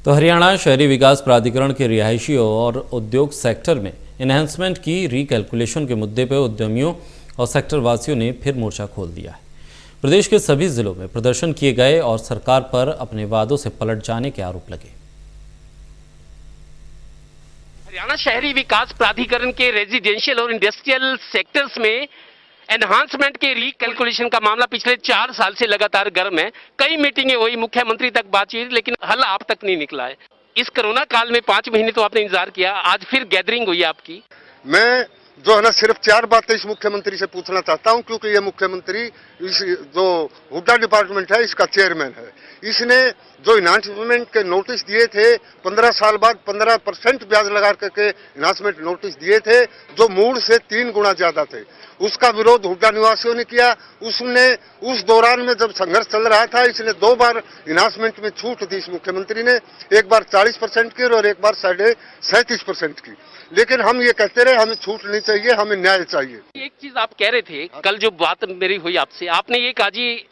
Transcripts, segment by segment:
तो हरियाणा शहरी विकास प्राधिकरण के रिहायशियों और उद्योग सेक्टर में इन्हेंसमेंट की रिकैलकुलेशन के मुद्दे पर उद्यमियों और सेक्टर वासियों ने फिर मोर्चा खोल दिया है। प्रदेश के सभी जिलों में प्रदर्शन किए गए और सरकार पर अपने वादों से पलट जाने के आरोप लगे। हरियाणा शहरी विकास प्राधिकरण के रेजिडेंशियल और इंडस्ट्रियल सेक्टर्स में एनहांसमेंट के रिकैलकुलेशन का मामला पिछले 4 साल से लगातार गर्म है। कई मीटिंगें हुई, मुख्यमंत्री तक बातचीत, लेकिन हल आप तक नहीं निकला है। इस कोरोना काल में 5 महीने तो आपने इंतजार किया, आज फिर गैदरिंग हुई आपकी। मैं जो है ना सिर्फ 4 बातें इस मुख्यमंत्री से पूछना चाहता हूं, क्योंकि ये मुख्यमंत्री इस जो हुड्डा डिपार्टमेंट है इसका चेयरमैन है। इसने जो इन्हांसमेंट के नोटिस दिए थे 15 साल बाद 15% ब्याज लगा करके इन्हांसमेंट नोटिस दिए थे, जो मूल से 3 गुना ज्यादा थे, उसका विरोध हुड्डा निवासियों ने किया। उसने उस दौरान में जब संघर्ष चल रहा था, इसने 2 बार इन्हांसमेंट में छूट दी इस मुख्यमंत्री ने, एक बार 40% की और एक बार 37.5% की। लेकिन हम ये कहते रहे हमें छूट नहीं चाहिए, हमें न्याय चाहिए। एक चीज आप कह रहे थे कल जो बात मेरी हुई आपसे, आपने ये कहा जी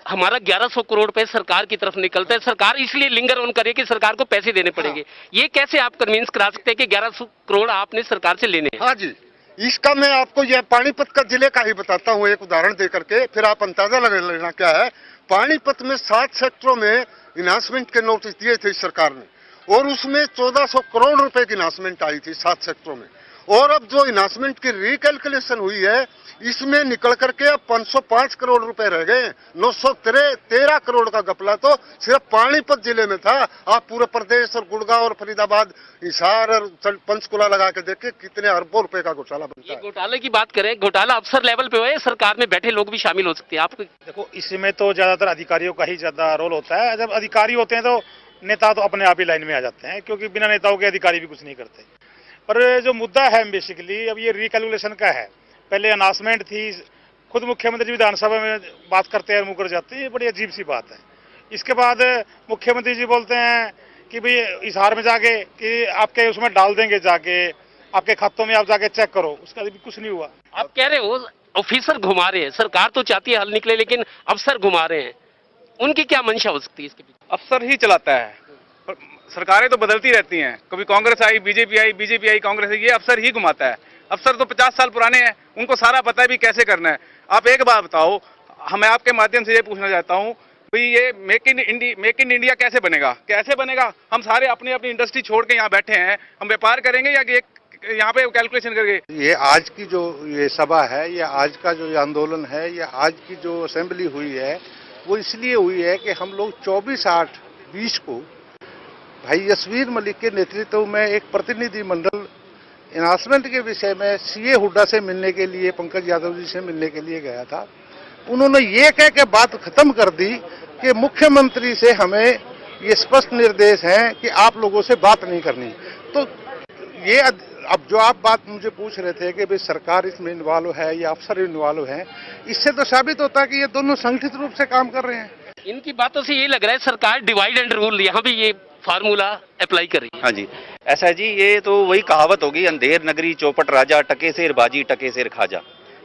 हमारा 1100 करोड़ रुपए सरकार की तरफ निकलता है, सरकार इसलिए लिंगर ऑन करे कि सरकार को पैसे देने पड़ेंगे। ये कैसे आप कन्विंस करा सकते हैं कि 1100 करोड़ आपने सरकार से लेने हैं? हाँ जी, इसका मैं आपको यह पानीपत का जिले का ही बताता हूँ एक उदाहरण दे करके, फिर आप अंदाजा लगा लेना क्या है। पानीपत में 7 सेक्टरों में इन्हांसमेंट के नोटिस दिए थे सरकार ने, और उसमें 1400 करोड़ रुपए की इन्हांसमेंट आई थी 7 सेक्टरों में। और अब जो इन्हांसमेंट की रिकैलकुलेशन हुई है, इसमें निकल करके अब 505 करोड़ रुपए रह गए। 913 करोड़ का घपला तो सिर्फ पानीपत जिले में था। आप पूरे प्रदेश और गुड़गांव और फरीदाबाद, हिसार और पंचकुला लगा के देखे कितने अरबों रुपए का घोटाला बनता है। घोटाले की बात करें, घोटाला अफसर लेवल पे हुए, सरकार में बैठे लोग भी शामिल हो सकते हैं। आपको देखो, इसमें तो ज्यादातर अधिकारियों का ही ज्यादा रोल होता है। जब अधिकारी होते हैं तो नेता तो अपने आप ही लाइन में आ जाते हैं, क्योंकि बिना नेताओं के अधिकारी भी कुछ नहीं करते। पर जो मुद्दा है बेसिकली अब ये रिकैलकुलेशन का है। पहले अनाउंसमेंट थी, खुद मुख्यमंत्री विधानसभा में बात करते हैं, मुकर जाते हैं, ये बड़ी अजीब सी बात है। इसके बाद मुख्यमंत्री जी बोलते हैं कि भाई इजहार में जाके कि आपके उसमें डाल देंगे, जाके आपके खातों में आप जाके चेक करो, उसका भी कुछ नहीं हुआ। आप कह रहे हो ऑफिसर घुमा रहे हैं, सरकार तो चाहती है हल निकले, लेकिन अफसर घुमा रहे हैं, उनकी क्या मंशा हो सकती है इसके पीछे? अफसर ही चलाता है, सरकारें तो बदलती रहती हैं, कभी कांग्रेस आई, बीजेपी आई, कांग्रेस आई, ये अफसर ही घुमाता है। अफसर तो 50 साल पुराने हैं, उनको सारा पता है भी कैसे करना है। आप एक बात बताओ, मैं आपके माध्यम से ये पूछना चाहता हूँ, भाई ये मेक इन इंडिया कैसे बनेगा? हम सारे अपनी अपनी इंडस्ट्री छोड़ के यहाँ बैठे हैं, हम व्यापार करेंगे या यहाँ पे कैलकुलेशन करके? ये आज की जो ये सभा है, ये आज का जो आंदोलन है, ये आज की जो असेंबली हुई है, वो इसलिए हुई है कि हम लोग 24/8/20 को भाई यशवीर मलिक के नेतृत्व में एक प्रतिनिधि मंडल इन्हांसमेंट के विषय में सीए हुड्डा से मिलने के लिए, पंकज यादव जी से मिलने के लिए गया था। उन्होंने ये कह के बात खत्म कर दी कि मुख्यमंत्री से हमें ये स्पष्ट निर्देश हैं कि आप लोगों से बात नहीं करनी। तो ये अब जो आप बात मुझे पूछ रहे थे कि भाई सरकार इसमें इन्वॉल्व है या अफसर इन्वॉल्व है, इससे तो साबित होता है कि ये दोनों संगठित रूप से काम कर रहे हैं। इनकी बातों से ये लग रहा है सरकार डिवाइड एंड रूल यहाँ भी ये फार्मूला अप्लाई कर रही है। हाँ जी, ऐसा है जी, ये तो वही कहावत होगी, अंधेर नगरी चौपट राजा, टके शेर बाजी टके शेर खाजा।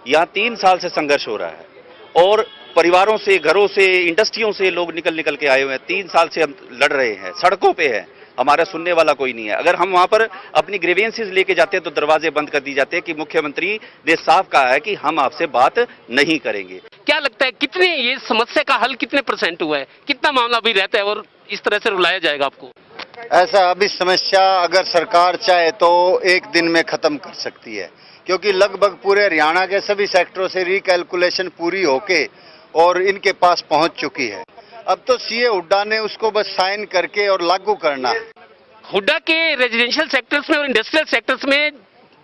यहाँ 3 साल से संघर्ष हो रहा है और परिवारों से, घरों से, इंडस्ट्रियों से लोग निकल के आए हुए हैं। 3 साल से हम लड़ रहे हैं, सड़कों पे है, हमारा सुनने वाला कोई नहीं है। अगर हम वहां पर अपनी ग्रीवेंसेस लेके जाते हैं तो दरवाजे बंद कर दी जाते हैं कि मुख्यमंत्री ने साफ कहा है कि हम आपसे बात नहीं करेंगे। क्या लगता है कितने ये समस्या का हल कितने % हुआ है, कितना मामला अभी रहता है और इस तरह से रुलाया जाएगा आपको? ऐसा अभी समस्या अगर सरकार चाहे तो 1 दिन में खत्म कर सकती है, क्योंकि लगभग पूरे हरियाणा के सभी सेक्टरों से रिकैलकुलेशन पूरी होके और इनके पास पहुंच चुकी है। अब तो सीए हुड्डा ने उसको बस साइन करके और लागू करना है। हुड्डा के रेजिडेंशियल सेक्टर्स में और इंडस्ट्रियल सेक्टर्स में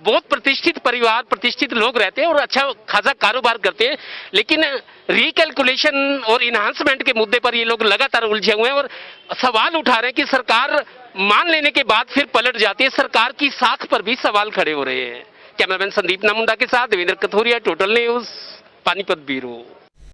बहुत प्रतिष्ठित परिवार, प्रतिष्ठित लोग रहते हैं और अच्छा खासा कारोबार करते हैं, लेकिन रिकैलकुलेशन और इन्हांसमेंट के मुद्दे पर ये लोग लगातार उलझे हुए हैं और सवाल उठा रहे हैं कि सरकार मान लेने के बाद फिर पलट जाती है। सरकार की साख पर भी सवाल खड़े हो रहे हैं। कैमरामैन संदीप नामुंडा के साथ Devendra Kathoria, total news, Panipat bureau.